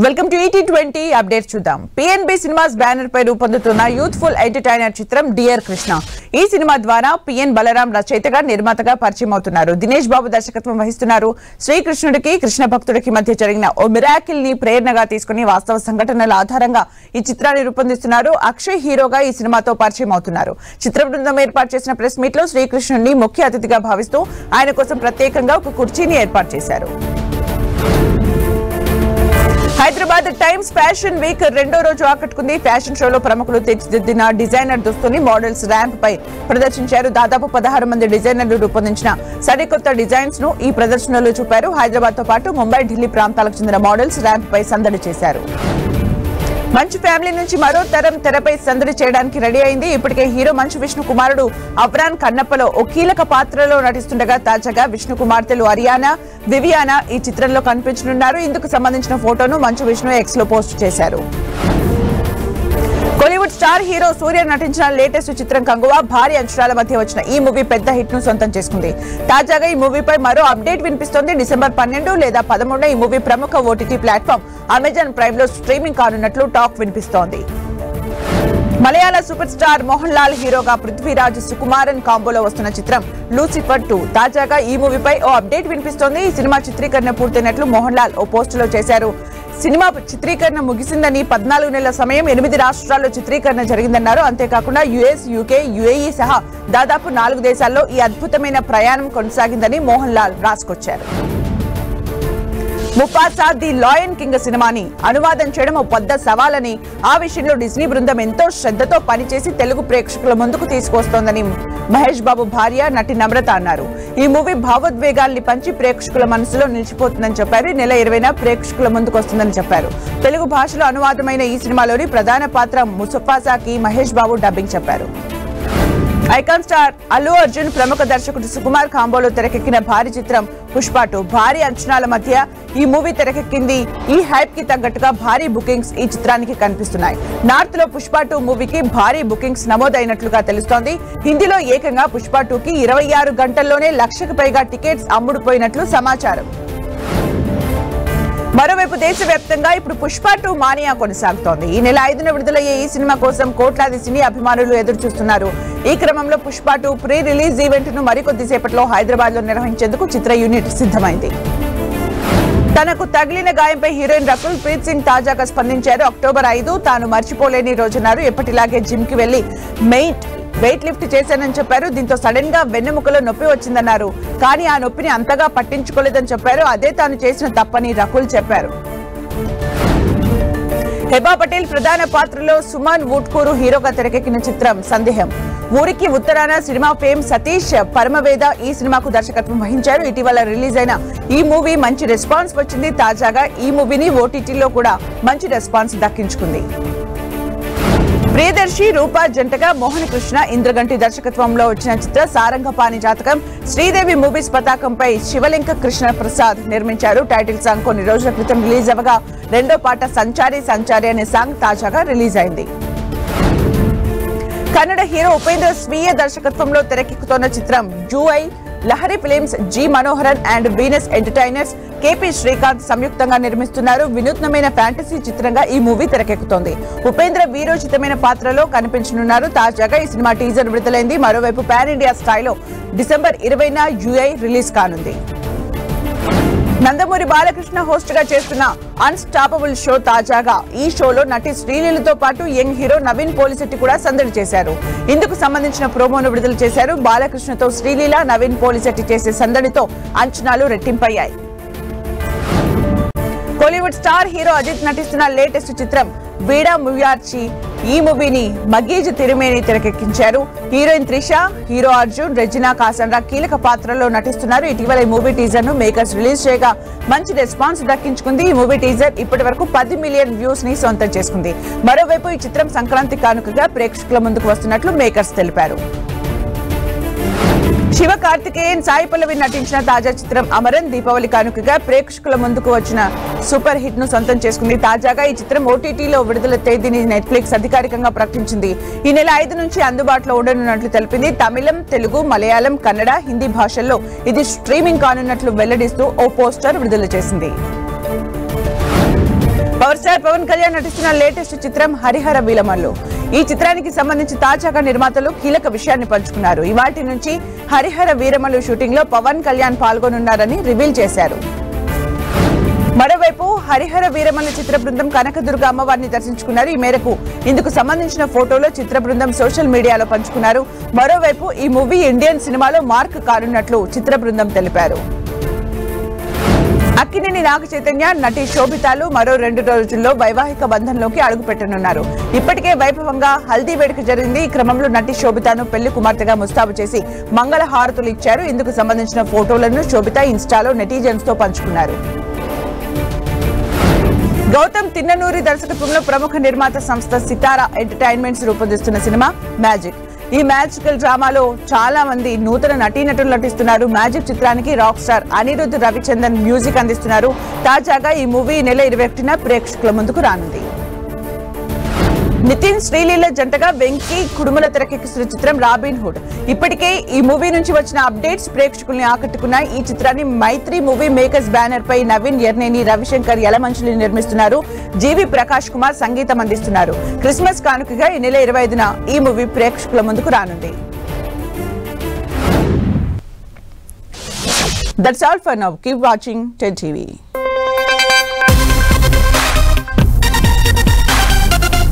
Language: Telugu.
వెల్కమ్ టు ET20 అప్డేట్స్ చూద్దాం. PNB సినిమాస్ బ్యానర్ పై రూపొందుతున్న యూత్ఫుల్ ఎంటర్టైనర్ చిత్రం డియర్ కృష్ణ. ఈ సినిమా ద్వారా PN బలరాం రచయితగా నిర్మాతగా పరిచయం అవుతున్నారు. దినేష్ బాబు దర్శకత్వం వహిస్తున్నారు. శ్రీకృష్ణుడికి కృష్ణ భక్తుడికి మధ్య జరిగిన ఓ మిరాకిల్ ని ప్రేరణగా తీసుకుని వాస్తవ సంఘటనల ఆధారంగా ఈ చిత్రాన్ని రూపొందిస్తున్నారు. అక్షయ్ హీరోగా ఈ సినిమాతో పరిచయం అవుతున్నారు. చిత్ర బృందం ఏర్పాటు చేసిన ప్రెస్ మీట్ లో శ్రీకృష్ణుడిని ముఖ్య అతిథిగా భావిస్తూ ఆయన కోసం ప్రత్యేకంగా ఒక కుర్చీని ఏర్పాటు చేశారు. హైదరాబాద్ టైమ్స్ ఫ్యాషన్ వీక్ రెండో రోజు ఆకట్టుకుంది. ఫ్యాషన్ షోలో ప్రముఖులు తీర్చిదిద్దిన డిజైనర్ దుస్తుని మోడల్స్ ర్యాంప్ పై ప్రదర్శించారు. దాదాపు 16 మంది డిజైనర్లు రూపొందించిన సరికొత్త డిజైన్స్ ను ఈ ప్రదర్శనలో చూపారు. హైదరాబాద్ తో పాటు ముంబై, ఢిల్లీ ప్రాంతాలకు చెందిన మోడల్స్ ర్యాంప్ పై సందడి చేశారు. మంచు ఫ్యామిలీ నుంచి మరో తరం తెరపై సందడి చేయడానికి రెడీ అయింది. ఇప్పటికే హీరో మంచు విష్ణు కుమారుడు అవ్రాన్ కన్నప్పలో ఓ కీలక పాత్రలో నటిస్తుండగా తాజాగా విష్ణు కుమార్తెలు అరియానా, వివియానా ఈ చిత్రంలో కనిపించనున్నారు. ఇందుకు సంబంధించిన ఫోటోను మంచు విష్ణు ఎక్స్ లో పోస్ట్ చేశారు. కోలీవుడ్ స్టార్ హీరో సూర్య నటించిన లేటెస్ట్ చిత్రం కంగువా భారీ అంచనాల మధ్య వచ్చిన ఈ మూవీ పెద్ద హిట్ ను సొంతం చేసుకుంది. తాజాగా ఈ మూవీపై మరో అప్డేట్ వినిపిస్తోంది. డిసెంబర్ 12 లేదా 13 ఈ మూవీ ప్రముఖ OTT ప్లాట్ఫామ్ అమెజాన్ ప్రైమ్ లో స్ట్రీమింగ్ కానున్నట్లు టాక్ వినిపిస్తోంది. మలయాళ సూపర్ స్టార్ మోహన్ లాల్ హీరోగా పృథ్వీరాజ్, సుకుమారన్ కాంబోలో వస్తున్న చిత్రం లూసిఫర్ 2. తాజాగా ఈ మూవీపై ఓ అప్డేట్ వినిపిస్తోంది. ఈ సినిమా చిత్రీకరణ పూర్తయినట్లు మోహన్ లాల్ ఓ పోస్టులో చేశారు. సినిమా చిత్రీకరణ ముగిసిందని 14 నెలల సమయం 8 రాష్ట్రాల్లో చిత్రీకరణ జరిగిందన్నారు. అంతేకాకుండా US, UK, UAE సహా దాదాపు 4 దేశాల్లో ఈ అద్భుతమైన ప్రయాణం కొనసాగిందని మోహన్ లాల్ రాసుకొచ్చారు. ముఫాసా ది లయన్ కింగ్ సినిమాని అనువాదం చేయడం ఓ పెద్ద సవాలని, ఆ విషయంలో డిజ్నీ బృందం ఎంతో శ్రద్ధతో పనిచేసి తెలుగు ప్రేక్షకుల ముందుకు తీసుకొస్తోందని మహేష్ బాబు భార్య నటి నమ్రత అన్నారు. ఈ మూవీ భావోద్వేగాల్ని పంచి ప్రేక్షకుల మనసులో నిలిచిపోతుందని చెప్పారు. ఈ నెల 20న ప్రేక్షకుల ముందుకు వస్తుందని చెప్పారు. తెలుగు భాషలో అనువాదమైన ఈ సినిమాలోని ప్రధాన పాత్ర ముఫాసాకి మహేష్ బాబు డబ్బింగ్ చెప్పారు. ఐకాన్ స్టార్ అల్లు అర్జున్, ప్రముఖ దర్శకుడు సుకుమార్ కాంబోలో తెరకెక్కిన భారీ చిత్రం పుష్ప 2. భారీ అంచనాల మధ్య ఈ మూవీ తెరకెక్కింది. ఈ హైప్ కి తగ్గట్టుగా భారీ బుకింగ్స్ ఈ చిత్రానికి కనిపిస్తున్నాయి. నార్త్ లో పుష్ప 2 మూవీకి భారీ బుకింగ్స్ నమోదైనట్లుగా తెలుస్తోంది. హిందీలో ఏకంగా పుష్ప 2కి 26 గంటల్లోనే 1,00,000కు పైగా టికెట్స్ అమ్ముడుపోయినట్లు సమాచారం. మరోవైపు దేశవ్యాప్తంగా ఇప్పుడు పుష్ప 2 మానియా కొనసాగుతోంది. ఈ నెల 5న విడుదలయ్యే ఈ సినిమా కోసం కోట్లాది సినీ అభిమానులు ఎదురు చూస్తున్నారు. ఈ క్రమంలో పుష్ప 2 ప్రీ రిలీజ్ ఈవెంట్ ను మరికొద్దిసేపట్లో హైదరాబాద్ లో నిర్వహించేందుకు చిత్ర యూనిట్ సిద్ధమైంది. తనకు తగిలిన గాయంపై హీరోయిన్ రకుల్ ప్రీత్ సింగ్ తాజాగా స్పందించారు. అక్టోబర్ 5 తాను మర్చిపోలేని రోజున్నారు. ఎప్పటిలాగే జిమ్ కి వెళ్లి వెయిట్ లిఫ్ట్ చేశానని చెప్పారు. దీంతో సడన్ గా వెన్నెముకలో నొప్పి వచ్చిందన్నారు. కానీ ఆ నొప్పిని అంతగా పట్టించుకోలేదని చెప్పారు. అదే తాను చేసిన తప్పని రకుల్ చెప్పారు. హెబా పటేల్ ప్రధాన పాత్రలో సుమన్ వుట్కూరు హీరోగా తెరకెక్కిన చిత్రం సందేహం. ఊరికి ఉత్తరాన సినిమా ఫేమ్ సతీష్ పరమవేద ఈ సినిమాకు దర్శకత్వం వహించారు. ఇటీవల రిలీజ్ అయిన ఈ మూవీ మంచి రెస్పాన్స్ వచ్చింది. తాజాగా ఈ మూవీని OTTలో కూడా మంచి రెస్పాన్స్ దక్కించుకుంది. ప్రియదర్శి, రూపా జంటగా మోహన్ కృష్ణ, ఇంద్రగంటి దర్శకత్వంలో వచ్చిన చిత్ర సారంగపాణి జాతకం. శ్రీదేవి మూవీస్ పతాకంపై శివలింక కృష్ణ ప్రసాద్ నిర్మించారు. టైటిల్ సాంగ్ కొన్ని రోజుల క్రితం రిలీజ్ అవ్వగా రెండో పాట సంచారి సంచారి అనే సాంగ్ తాజాగా రిలీజ్ అయింది. కన్నడ హీరో ఉపేంద్ర స్వీయ దర్శకత్వంలో తెరకెక్కుతున్న చిత్రం జూఐ Lahari films, G Manoharan and Venus entertainers, KP Srikanth సంయుక్తంగా నిర్మిస్తున్నారు. వినూత్నమైన ఫ్యాంటసీ చిత్రంగా ఈ మూవీ తెరకెక్కుతోంది. ఉపేంద్ర వీరోచితమైన పాత్రలో కనిపించనున్నారు. తాజాగా ఈ సినిమా టీజర్ విడుదలైంది. మరోవైపు పాన్ ఇండియా స్థాయిలో డిసెంబర్ 20న జూఐ రిలీజ్ కానుంది. నందమూరి బాలకృష్ణ హోస్ట్ గా చేస్తున్న అన్స్టాపబుల్ షో తాజాగా ఈ షోలో నటి శ్రీలీలతో పాటు యంగ్ హీరో నవీన్ పోలిశెట్టి కూడా సందడి చేశారు. ఇందుకు సంబంధించిన ప్రోమోను విడుదల చేశారు. బాలకృష్ణతో శ్రీలీల, నవీన్ పోలిశెట్టి చేసే సందడితో అంచనాలు రెట్టింపయ్యాయి. కోలీవుడ్ స్టార్ హీరో అజిత్ నటిస్తున్న లేటెస్ట్ చిత్రం వీడా ముయార్చి. ఈ మూవీని మగీజ్ తిరుమేని తెరకెక్కించారు. హీరోయిన్ త్రిష, హీరో అర్జున్, రెజినా కాసండ్రా కీలక పాత్రలో నటిస్తున్నారు. ఇటీవల ఈ మూవీ టీజర్ ను మేకర్స్ రిలీజ్ చేయగా మంచి రెస్పాన్స్ దక్కించుకుంది. ఈ మూవీ టీజర్ ఇప్పటి వరకు 10 మిలియన్ వ్యూస్ ని సొంతం చేసుకుంది. మరోవైపు ఈ చిత్రం సంక్రాంతి కానుకగా ప్రేక్షకుల ముందుకు వస్తున్నట్లు మేకర్స్ తెలిపారు. శివ కార్తికేయన్, సాయి పల్లవి నటించిన తాజా చిత్రం అమరన్ దీపావళి కానుకగా ప్రేక్షకుల ముందుకు వచ్చిన సూపర్ హిట్ ను సొంతం చేసుకుంది. తాజాగా ఈ చిత్రం OTTలో విడుదల తేదీని నెట్ఫ్లిక్స్ అధికారికంగా ప్రకటించింది. ఈ నెల 5 నుంచి అందుబాటులో ఉండనున్నట్లు తెలిపింది. తమిళం, తెలుగు, మలయాళం, కన్నడ, హిందీ భాషల్లో ఇది స్ట్రీమింగ్ కానున్నట్లు వెల్లడిస్తూ ఓ పోస్టర్ విడుదల చేసింది. పవర్ స్టార్ పవన్ కళ్యాణ్ నటిస్తున్న లేటెస్ట్ చిత్రం హరిహర వీరమల్లు. ఈ చిత్రానికి సంబంధించి తాజాగా నిర్మాతలు కీలక విషయాన్ని పంచుకున్నారు. ఇవాల్టి నుంచి హరిహర వీరమల్లు షూటింగ్ లో పవన్ కళ్యాణ్ పాల్గొనున్నారని రివీల్ చేశారు. మరోవైపు హరిహర వీరమల్లు చిత్ర బృందం కనకదుర్గ అమ్మవారిని దర్శించుకున్నారు. ఈ మేరకు ఇందుకు సంబంధించిన ఫోటోలో చిత్ర బృందం సోషల్ మీడియాలో పంచుకున్నారు. మరోవైపు ఈ మూవీ ఇండియన్ సినిమాలో మార్క్ కానున్నట్లు చిత్ర బృందం తెలిపారు. అక్కినేని నాగ చైతన్య, నటి శోభితాలు మరో 2 రోజుల్లో వైవాహిక బంధంలోకి అడుగుపెట్టనున్నారు. ఇప్పటికే వైభవంగా హల్దీ వేడుక జరిగింది. ఈ క్రమంలో నటి శోభితాను పెళ్లి కుమార్తెగా ముస్తాబు చేసి మంగళ హారతులు ఇచ్చారు. ఇందుకు సంబంధించిన ఫోటోలను శోభిత ఇన్స్టాలో నెటిజన్స్ తో పంచుకున్నారు. గౌతమ్ తిన్ననూరి దర్శకత్వంలో ప్రముఖ నిర్మాత సంస్థ సితారా ఎంటర్టైన్మెంట్స్ రూపొందిస్తున్న సినిమా మ్యాజిక్. ఈ మ్యాజికల్ డ్రామాలో చాలా మంది నూతన నటీనటులు నటిస్తున్నారు. మ్యాజిక్ చిత్రానికి rock star Anirudh Ravichandan music అందిస్తున్నారు. తాజాగా ఈ మూవీ నెల 21న ప్రేక్షకుల ముందుకు రానుంది. నితిన్ శ్రీలీల జంటగా వెంకీ కుడుముల తెరకెక్కిస్తున్న చిత్రం రాబిన్ హుడ్. ఇప్పటికే ఈ మూవీ నుంచి వచ్చిన అప్డేట్స్ ప్రేక్షకుల్ని ఆకట్టుకున్నాయి. ఈ చిత్రాన్ని మైత్రి మూవీ మేకర్స్ బ్యానర్ పై నవీన్ ఎర్నేని, రవిశంకర్ యలమంచిలి నిర్మిస్తున్నారు. జీవి ప్రకాష్ కుమార్ సంగీతం అందిస్తున్నారు. క్రిస్మస్ కానుకగా ఈ నెల 25న ఈ మూవీ ప్రేక్షకుల ముందుకు రానుంది. That's all for now. Keep watching 10 TV.